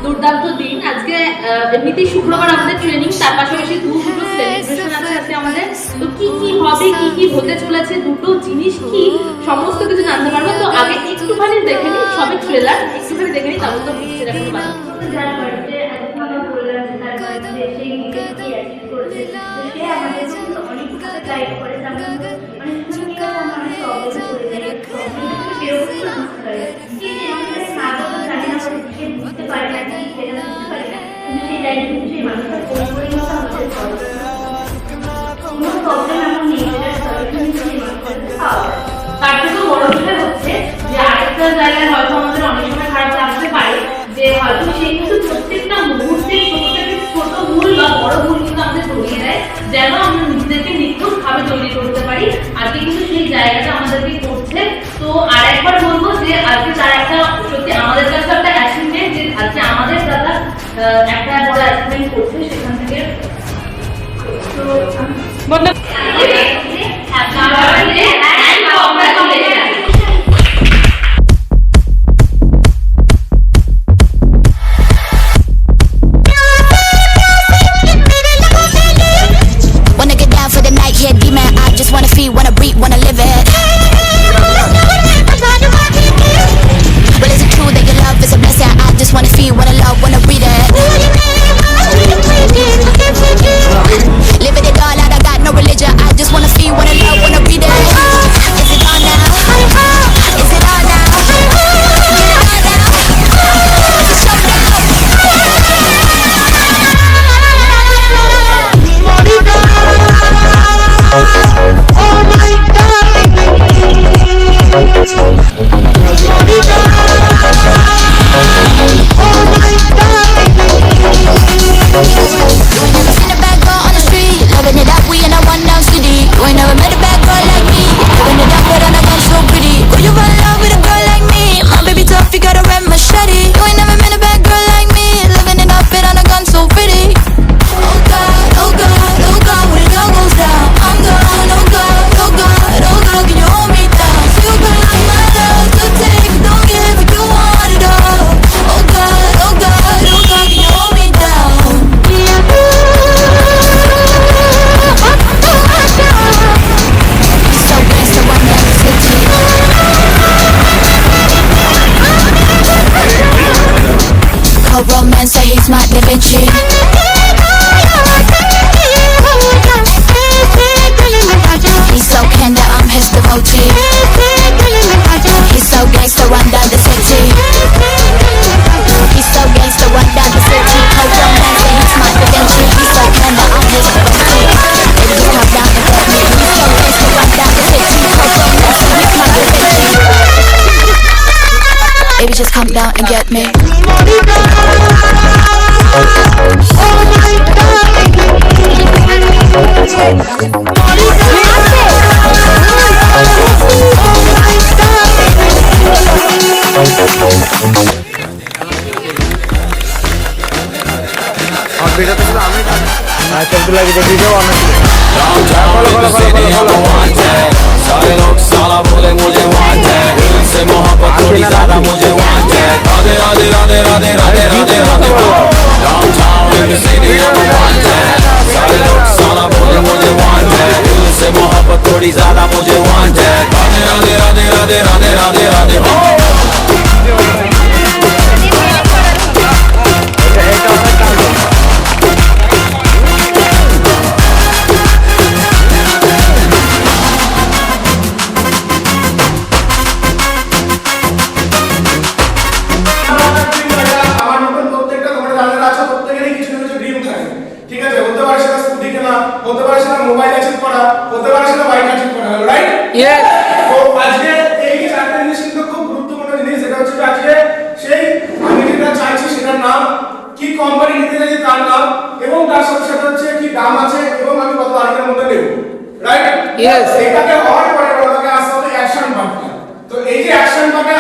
দুর্দান্ত দিন আজকে। এমনিতেই শুক্রবার আমাদের ট্রেনিং, তার পাশাপাশি দুটো সেলিব্রেশন আছে আজকে আমাদের। তো কি কি হবে, কি কি হতে চলেছে, দুটো জিনিস কি, সমস্ত কিছু জানতে পারবো। তো আগে একটুখানি দেখে নিই, সবে ট্রেলার একটুখানি দেখে নিই, তারপর তো পিকচার এখন বাকি। যার বাড়িতে এখন বললাম যে তার বাড়িতে সেই নিজেকে কি অ্যাচিভ করেছে, তো সে আমাদের কিন্তু অনেকভাবে গাইড করে। যেমন মানে শুনে আমরা অনেক প্রবলেম করে যাই, বেরোতে বুঝতে পারি কি আমাদের না বলতে জানি না, সে বুঝতে পারে না কি সেটা বুঝতে পারে না, কিন্তু সেই জায়গায় কিন্তু সেই মানুষটা পরিপরিণতা আমাদের করে কোনো প্রবলেম এমন নেই যেটা সলিউশন সেই মানুষের পাওয়া যায়। তার থেকে বড় বিষয় হচ্ছে যে আরেকটা জায়গায় হয়তো আমাদের অনেক সময় খারাপ লাগতে পারে যে হয়তো সে কিন্তু প্রত্যেকটা মুহূর্তে ছোট ভুল বা বড় ভুল কিন্তু আমাদের ধরিয়ে দেয়, যেন আমরা নিজেদেরকে নিখুঁত ভাবে তৈরি করতে পারি। আজকে কিন্তু সেই জায়গাটা আমাদেরকে করছে। তো আর একবার বলবো যে আজকে তার একটা সত্যি আমাদের কাছে একটা অ্যাচিভমেন্ট, যে আজকে আমাদের দাদা একটা বড় অ্যাচিভমেন্ট করছে সেখান থেকে। তো Smart Da Vinci. He's so candid, I'm his devotee. He's so gangster, run down the city. He's so gangster, run down the city. Cold romance, and he's smart Da Vinci. He's so candid, I'm his devotee. Baby, just come down and get me. He's so gangster, run down the city. Cold romance, and he's smart Da Vinci. Baby, just come down and get me. सारे लोग साला बोले मुझे वांटे, दिल से मोहब्बत थोड़ी ज्यादा मुझे वांटे। Radhe Radhe Radhe Radhe Radhe Radhe Radhe downtown in the city I'm wanted। सारे लोग साला बोले मुझे वांटे, दिल से मोहब्बत थोड़ी ज्यादा मुझे वांटे। राधे राधे राधे राधे राधे राधे राधे Yes. এটাকে হওয়ার পরে ওটাকে আসতে হবে অ্যাকশন পার্ট। তো এই যে অ্যাকশন পার্টে